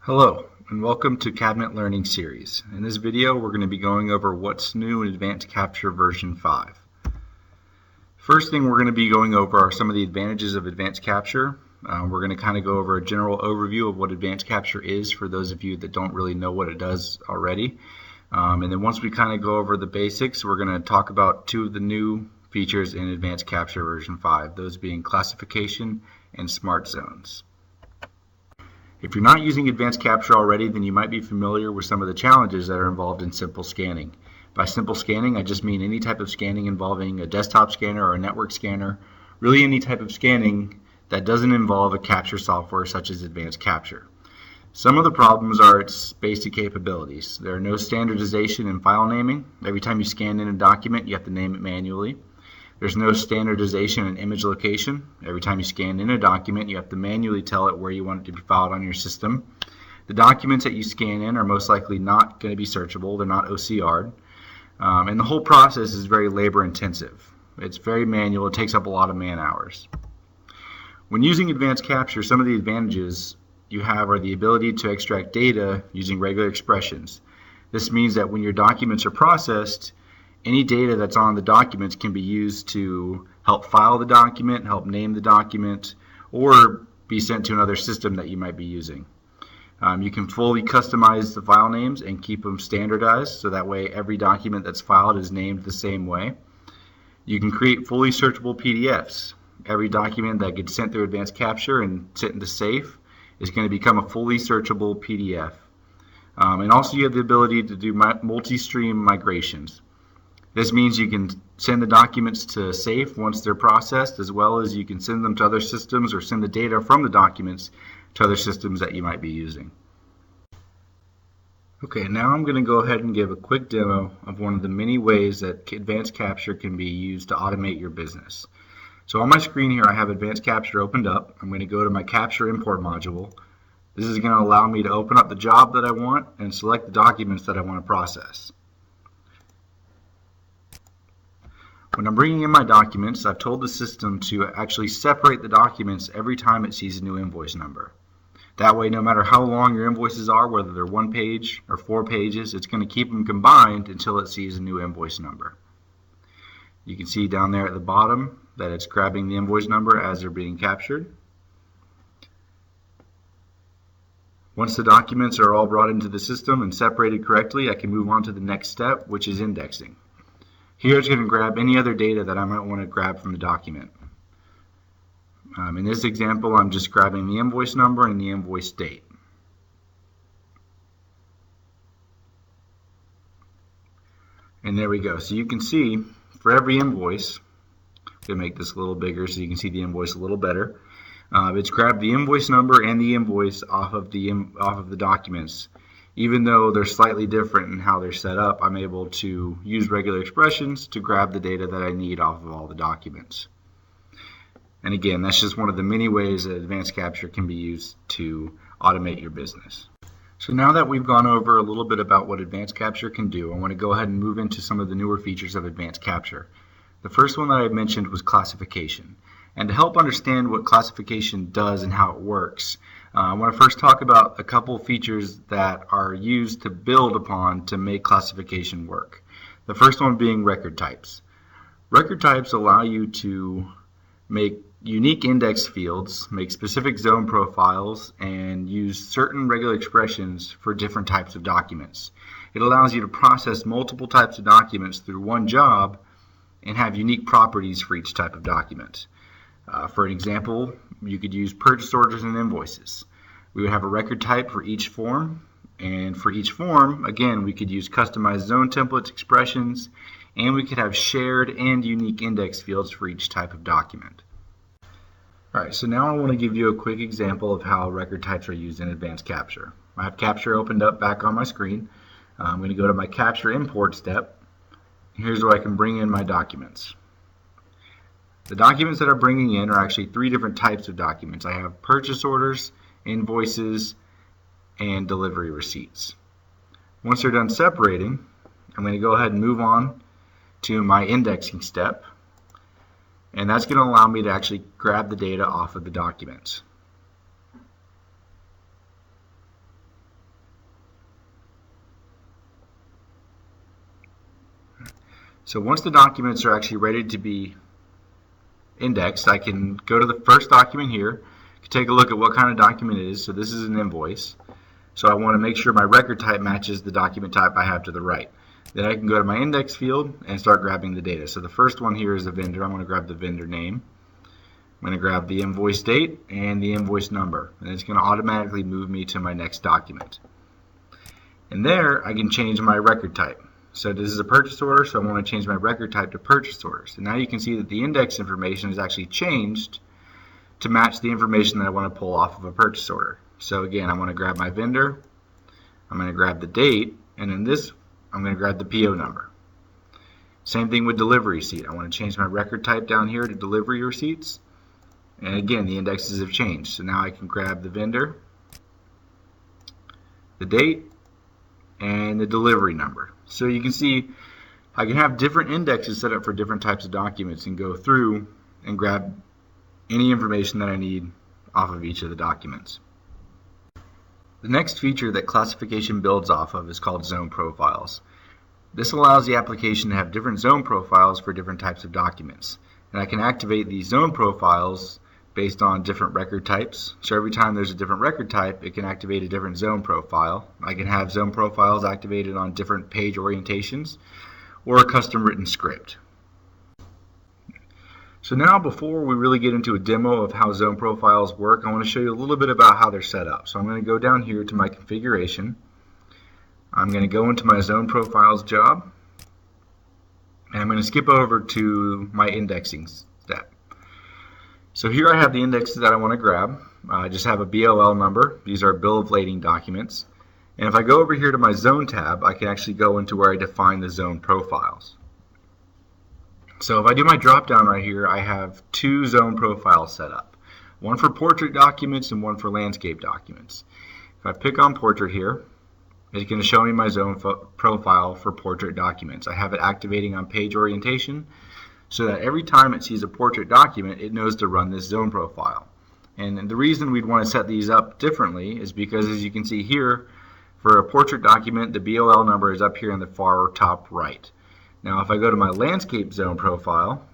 Hello, and welcome to Cabinet Learning Series. In this video, we're going to be going over what's new in Advanced Capture version 5. First thing we're going to be going over are some of the advantages of Advanced Capture. We're going to kind of go over a general overview of what Advanced Capture is for those of you that don't really know what it does already. And then once we kind of go over the basics, we're going to talk about two of the new features in Advanced Capture version 5, those being classification and smart zones. If you're not using Advanced Capture already, then you might be familiar with some of the challenges that are involved in simple scanning. By simple scanning, I just mean any type of scanning involving a desktop scanner or a network scanner, really any type of scanning that doesn't involve a capture software such as Advanced Capture. Some of the problems are its basic capabilities. There are no standardization in file naming. Every time you scan in a document, you have to name it manually. There's no standardization in image location. Every time you scan in a document, you have to manually tell it where you want it to be filed on your system. The documents that you scan in are most likely not going to be searchable. They're not OCR'd. And the whole process is very labor intensive. It's very manual. It takes up a lot of man hours. When using Advanced Capture, some of the advantages you have are the ability to extract data using regular expressions. This means that when your documents are processed, any data that's on the documents can be used to help file the document, help name the document, or be sent to another system that you might be using. You can fully customize the file names and keep them standardized, so that way every document that's filed is named the same way. You can create fully searchable PDFs. Every document that gets sent through Advanced Capture and sent into Safe is going to become a fully searchable PDF. And also you have the ability to do multi-stream migrations. This means you can send the documents to Safe once they're processed, as well as you can send them to other systems or send the data from the documents to other systems that you might be using. Okay, now I'm going to go ahead and give a quick demo of one of the many ways that Advanced Capture can be used to automate your business. So on my screen here I have Advanced Capture opened up. I'm going to go to my Capture Import module. This is going to allow me to open up the job that I want and select the documents that I want to process. When I'm bringing in my documents, I've told the system to actually separate the documents every time it sees a new invoice number. That way, no matter how long your invoices are, whether they're 1 page or 4 pages, it's going to keep them combined until it sees a new invoice number. You can see down there at the bottom that it's grabbing the invoice number as they're being captured. Once the documents are all brought into the system and separated correctly, I can move on to the next step, which is indexing. Here it's going to grab any other data that I might want to grab from the document. In this example, I'm just grabbing the invoice number and the invoice date. And there we go. So you can see for every invoice, I'm going to make this a little bigger so you can see the invoice a little better. It's grabbed the invoice number and the invoice off of the documents. Even though they're slightly different in how they're set up, I'm able to use regular expressions to grab the data that I need off of all the documents. And again, that's just one of the many ways that Advanced Capture can be used to automate your business. So now that we've gone over a little bit about what Advanced Capture can do, I want to go ahead and move into some of the newer features of Advanced Capture. The first one that I mentioned was classification. And to help understand what classification does and how it works, I want to first talk about a couple features that are used to build upon to make classification work. The first one being record types. Record types allow you to make unique index fields, make specific zone profiles, and use certain regular expressions for different types of documents. It allows you to process multiple types of documents through one job and have unique properties for each type of document. For an example, you could use purchase orders and invoices. We would have a record type for each form, and for each form, again, we could use customized zone templates, expressions, and we could have shared and unique index fields for each type of document. Alright, so now I want to give you a quick example of how record types are used in Advanced Capture. I have Capture opened up back on my screen. I'm going to go to my Capture Import step. Here's where I can bring in my documents. The documents that I'm bringing in are actually 3 different types of documents. I have purchase orders, invoices, and delivery receipts. Once they're done separating, I'm going to go ahead and move on to my indexing step. And that's going to allow me to actually grab the data off of the documents. So once the documents are actually ready to be indexed, I can go to the first document here, take a look at what kind of document it is. So this is an invoice. So I want to make sure my record type matches the document type I have to the right. Then I can go to my index field and start grabbing the data. So the first one here is the vendor. I'm going to grab the vendor name. I'm going to grab the invoice date and the invoice number. And it's going to automatically move me to my next document. And there I can change my record type. So this is a purchase order, so I want to change my record type to purchase order. So now you can see that the index information is actually changed to match the information that I want to pull off of a purchase order. So again, I want to grab my vendor, I'm going to grab the date, and in this I'm going to grab the PO number. Same thing with delivery receipt. I want to change my record type down here to delivery receipts. And again, the indexes have changed. So now I can grab the vendor, the date, and the delivery number. So you can see I can have different indexes set up for different types of documents and go through and grab any information that I need off of each of the documents. The next feature that classification builds off of is called zone profiles. This allows the application to have different zone profiles for different types of documents. And I can activate these zone profiles based on different record types. So every time there's a different record type, it can activate a different zone profile. I can have zone profiles activated on different page orientations or a custom written script. So now, before we really get into a demo of how zone profiles work, I want to show you a little bit about how they're set up. So I'm going to go down here to my configuration. I'm going to go into my zone profiles job, and I'm going to skip over to my indexing step. So here I have the indexes that I want to grab. I just have a BOL number. These are bill of lading documents. And if I go over here to my zone tab, I can actually go into where I define the zone profiles. So if I do my drop down right here, I have two zone profiles set up. One for portrait documents and one for landscape documents. If I pick on portrait here, it's going to show me my zone profile for portrait documents. I have it activating on page orientation, so that every time it sees a portrait document, it knows to run this zone profile. And the reason we'd want to set these up differently is because, as you can see here, for a portrait document, the BOL number is up here in the far top right. Now if I go to my landscape zone profile,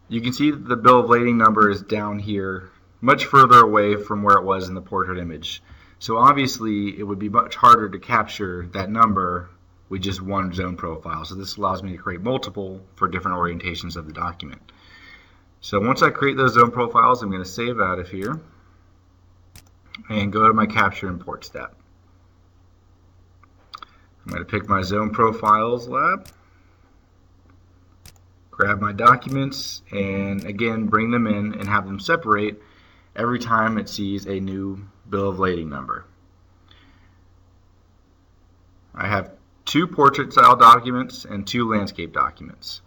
you can see that the bill of lading number is down here, much further away from where it was in the portrait image. So obviously it would be much harder to capture that number with just one zone profile. So this allows me to create multiple for different orientations of the document. So once I create those zone profiles, I'm going to save out of here and go to my capture import step. I'm going to pick my zone profiles lab, grab my documents, and again bring them in and have them separate every time it sees a new bill of lading number. I have two portrait style documents and two landscape documents.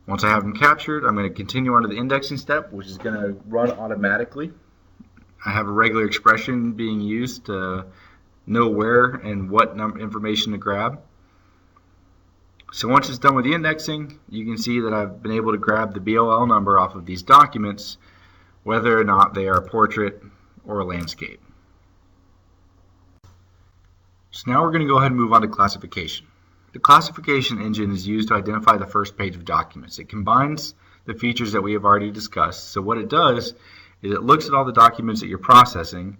Once I have them captured, I'm going to continue on to the indexing step, which is going to run automatically. I have a regular expression being used to know where and what information to grab. So once it's done with the indexing, you can see that I've been able to grab the BOL number off of these documents, whether or not they are portrait or landscape. So now we're going to go ahead and move on to classification. The classification engine is used to identify the first page of documents. It combines the features that we have already discussed. So what it does is it looks at all the documents that you're processing,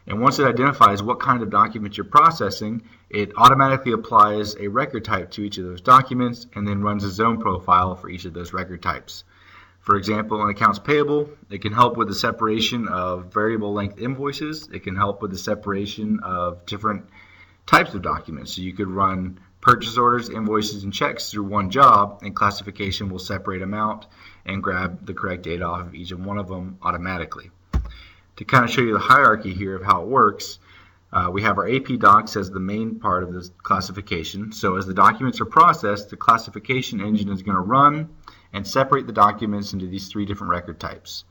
and once it identifies what kind of documents you're processing, it automatically applies a record type to each of those documents and then runs a zone profile for each of those record types. For example, in accounts payable, it can help with the separation of variable length invoices. It can help with the separation of different types of documents. So you could run purchase orders, invoices, and checks through one job, and classification will separate them out and grab the correct data off of each one of them automatically. To kind of show you the hierarchy here of how it works, we have our AP docs as the main part of this classification. So as the documents are processed, the classification engine is going to run and separate the documents into these three different record types.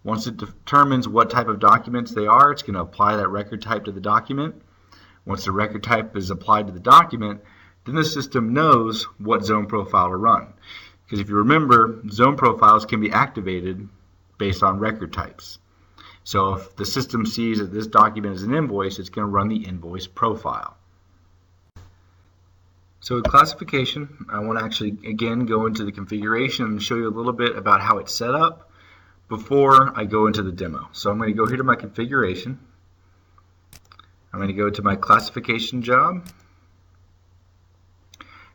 Once it determines what type of documents they are, it's going to apply that record type to the document. Once the record type is applied to the document, then the system knows what zone profile to run. Because if you remember, zone profiles can be activated based on record types. So if the system sees that this document is an invoice, it's going to run the invoice profile. So with classification, I want to actually again go into the configuration and show you a little bit about how it's set up before I go into the demo. So I'm going to go here to my configuration. I'm going to go to my classification job.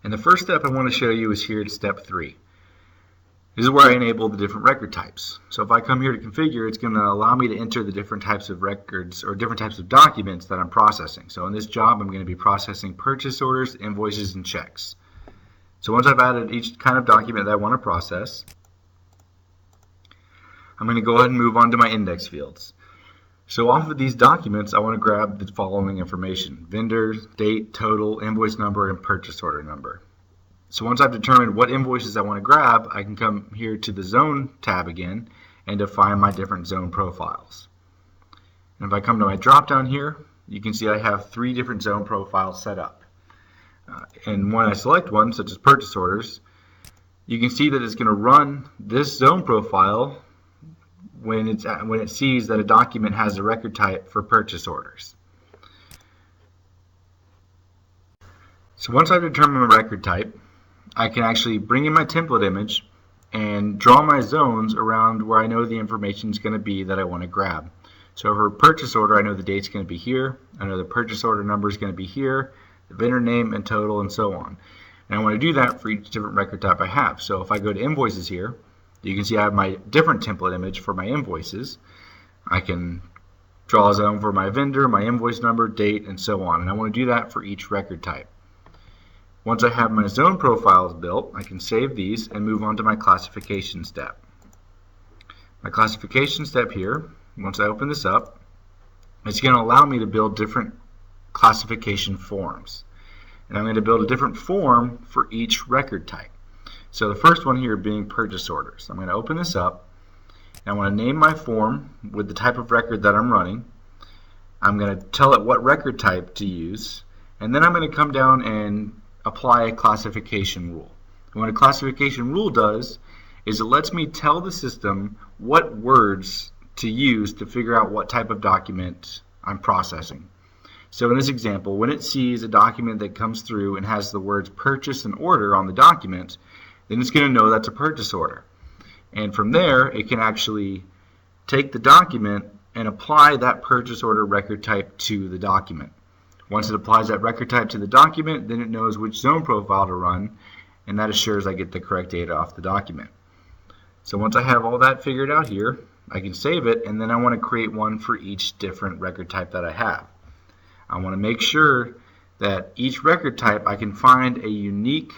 And the first step I want to show you is here at step 3. This is where I enable the different record types. So if I come here to configure, it's going to allow me to enter the different types of records or different types of documents that I'm processing. So in this job, I'm going to be processing purchase orders, invoices, and checks. So once I've added each kind of document that I want to process, I'm going to go ahead and move on to my index fields. So off of these documents, I want to grab the following information: vendor, date, total, invoice number, and purchase order number. So once I've determined what invoices I want to grab, I can come here to the Zone tab again and define my different zone profiles. And if I come to my drop down here, you can see I have 3 different zone profiles set up. And when I select one, such as purchase orders, you can see that it's going to run this zone profile when it sees that a document has a record type for purchase orders. So once I've determined my record type, I can actually bring in my template image and draw my zones around where I know the information is going to be that I want to grab. So for purchase order, I know the date's going to be here, I know the purchase order number is going to be here, the vendor name and total, and so on. And I want to do that for each different record type I have. So if I go to invoices here, you can see I have my different template image for my invoices. I can draw a zone for my vendor, my invoice number, date, and so on. And I want to do that for each record type. Once I have my zone profiles built, I can save these and move on to my classification step. My classification step here, once I open this up, it's going to allow me to build different classification forms. And I'm going to build a different form for each record type. So the first one here being purchase orders. I'm going to open this up, and I want to name my form with the type of record that I'm running. I'm going to tell it what record type to use, and then I'm going to come down and apply a classification rule. And what a classification rule does is it lets me tell the system what words to use to figure out what type of document I'm processing. So in this example, when it sees a document that comes through and has the words purchase and order on the document, then it's going to know that's a purchase order. And from there, it can actually take the document and apply that purchase order record type to the document. Once it applies that record type to the document, then it knows which zone profile to run, and that assures I get the correct data off the document. So once I have all that figured out here, I can save it, and then I want to create one for each different record type that I have. I want to make sure that each record type I can find a unique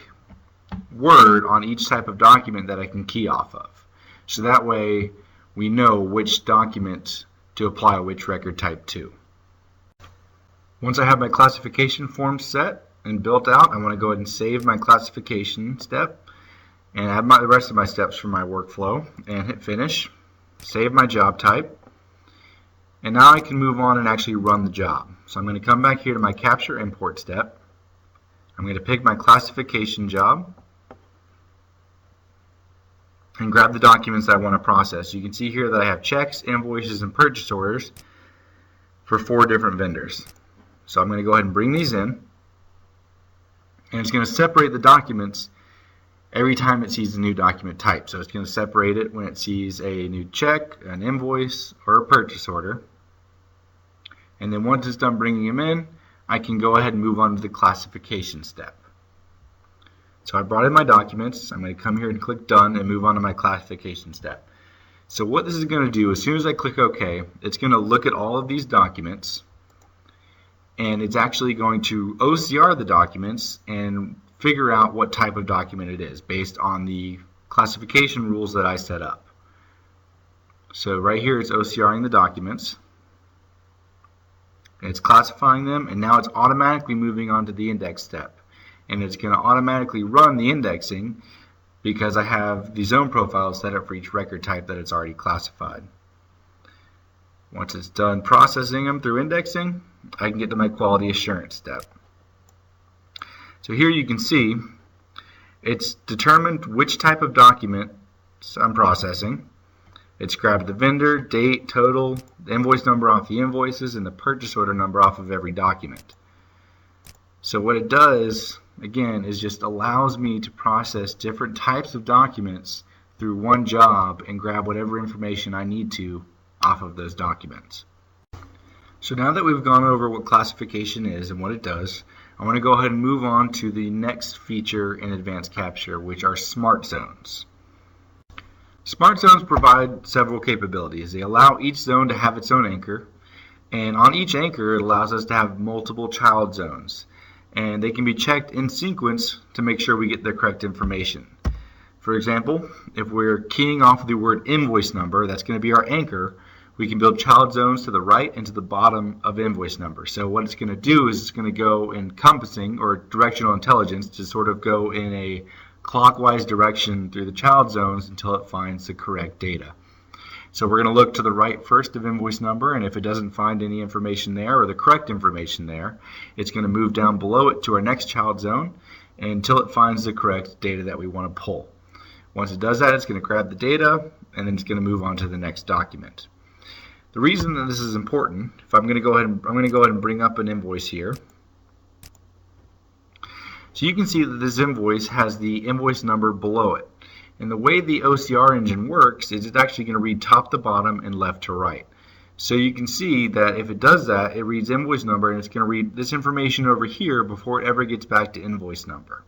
word on each type of document that I can key off of. So that way we know which document to apply which record type to. Once I have my classification form set and built out, I want to go ahead and save my classification step and add the rest of my steps from my workflow and hit finish, save my job type, and now I can move on and actually run the job. So I'm going to come back here to my capture import step. I'm going to pick my classification job and grab the documents that I want to process. You can see here that I have checks, invoices, and purchase orders for 4 different vendors. So I'm going to go ahead and bring these in, and it's going to separate the documents every time it sees a new document type. So it's going to separate it when it sees a new check, an invoice, or a purchase order. And then once it's done bringing them in, I can go ahead and move on to the classification step. So I brought in my documents. I'm going to come here and click Done and move on to my classification step. So what this is going to do, as soon as I click OK, it's going to look at all of these documents, and it's actually going to OCR the documents and figure out what type of document it is based on the classification rules that I set up. So right here it's OCRing the documents, and it's classifying them, and now it's automatically moving on to the index step. And it's going to automatically run the indexing because I have the zone profile set up for each record type that it's already classified. Once it's done processing them through indexing, I can get to my quality assurance step. So here you can see it's determined which type of document I'm processing. It's grabbed the vendor, date, total, the invoice number off the invoices, and the purchase order number off of every document. So what it does again, is just allows me to process different types of documents through one job and grab whatever information I need to off of those documents. So now that we've gone over what classification is and what it does, I want to go ahead and move on to the next feature in advanced capture, which are smart zones. Smart zones provide several capabilities. They allow each zone to have its own anchor, and on each anchor it allows us to have multiple child zones, and they can be checked in sequence to make sure we get the correct information. For example, if we're keying off the word invoice number, that's going to be our anchor, we can build child zones to the right and to the bottom of invoice number. So what it's going to do is it's going to go encompassing, or directional intelligence, to sort of go in a clockwise direction through the child zones until it finds the correct data. So we're going to look to the right first of invoice number, and if it doesn't find any information there or the correct information there, it's going to move down below it to our next child zone until it finds the correct data that we want to pull. Once it does that, it's going to grab the data and then it's going to move on to the next document. The reason that this is important, if I'm going to go ahead and bring up an invoice here. So you can see that this invoice has the invoice number below it. And the way the OCR engine works is it's actually going to read top to bottom and left to right. So you can see that if it does that, it reads invoice number and it's going to read this information over here before it ever gets back to invoice number.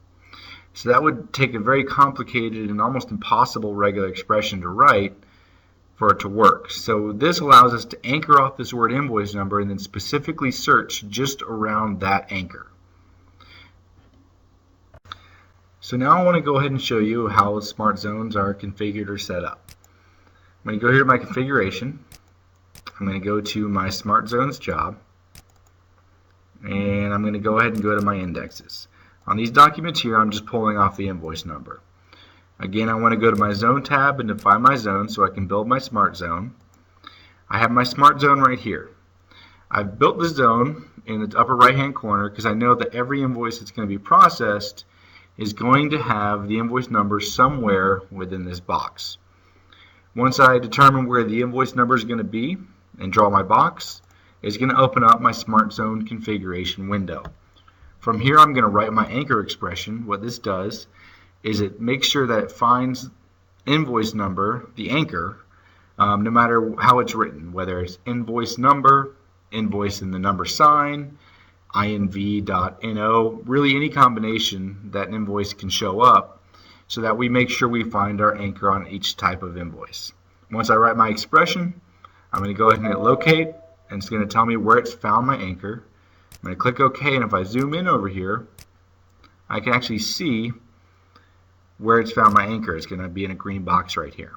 So that would take a very complicated and almost impossible regular expression to write for it to work. So this allows us to anchor off this word invoice number and then specifically search just around that anchor. So now I want to go ahead and show you how smart zones are configured or set up. I'm going to go here to my configuration. I'm going to go to my smart zones job, and I'm going to go ahead and go to my indexes. On these documents here, I'm just pulling off the invoice number. Again, I want to go to my zone tab and define my zone so I can build my smart zone. I have my smart zone right here. I've built the zone in the upper right hand corner because I know that every invoice that's going to be processed is going to have the invoice number somewhere within this box. Once I determine where the invoice number is going to be and draw my box, it's going to open up my smart zone configuration window. From here, I'm going to write my anchor expression. What this does is it makes sure that it finds invoice number, the anchor, no matter how it's written, whether it's invoice number, invoice and the number sign, inv.no, really any combination that an invoice can show up, so that we make sure we find our anchor on each type of invoice. Once I write my expression, I'm going to go ahead and hit locate, and it's going to tell me where it's found my anchor. I'm going to click OK, and if I zoom in over here, I can actually see where it's found my anchor. It's going to be in a green box right here.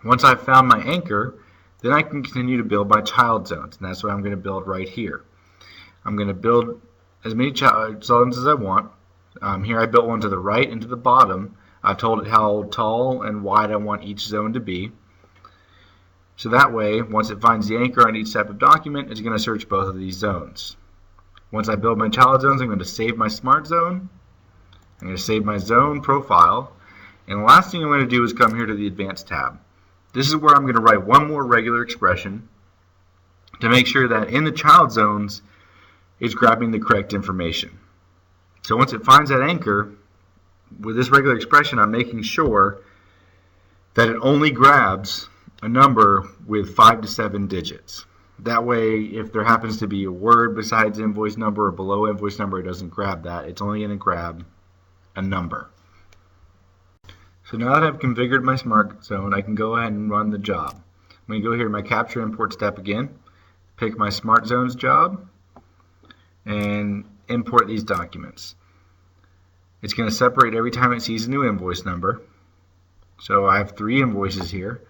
Once I've found my anchor, then I can continue to build my child zones, and that's what I'm going to build right here. I'm going to build as many child zones as I want. Here I built one to the right and to the bottom. I've told it how tall and wide I want each zone to be. So that way, once it finds the anchor on each type of document, it's going to search both of these zones. Once I build my child zones, I'm going to save my smart zone. I'm going to save my zone profile. And the last thing I'm going to do is come here to the Advanced tab. This is where I'm going to write one more regular expression to make sure that in the child zones, it's grabbing the correct information. So once it finds that anchor, with this regular expression, I'm making sure that it only grabs a number with 5 to 7 digits. That way, if there happens to be a word besides invoice number or below invoice number, it doesn't grab that. It's only going to grab a number. So now that I've configured my smart zone, I can go ahead and run the job. I'm going to go here to my capture import step again, pick my smart zones job, and import these documents. It's going to separate every time it sees a new invoice number. So I have 3 invoices here,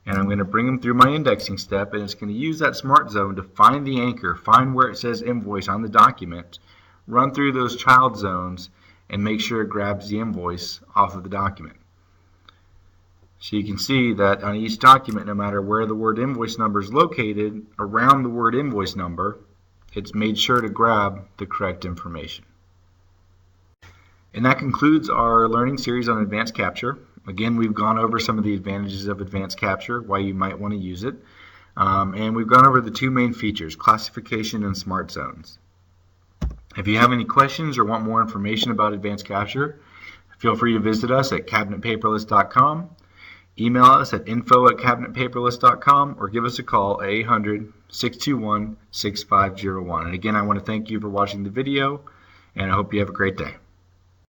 and I'm going to bring them through my indexing step, and it's going to use that smart zone to find the anchor, find where it says invoice on the document, run through those child zones, and make sure it grabs the invoice off of the document. So you can see that on each document, no matter where the word invoice number is located, around the word invoice number, it's made sure to grab the correct information. And that concludes our learning series on advanced capture. Again, we've gone over some of the advantages of advanced capture, why you might want to use it, and we've gone over the 2 main features, classification and smart zones. If you have any questions or want more information about advanced capture, feel free to visit us at cabinetpaperless.com, email us at info@cabinetpaperless.com, or give us a call at 800-621-6501. And again, I want to thank you for watching the video, and I hope you have a great day.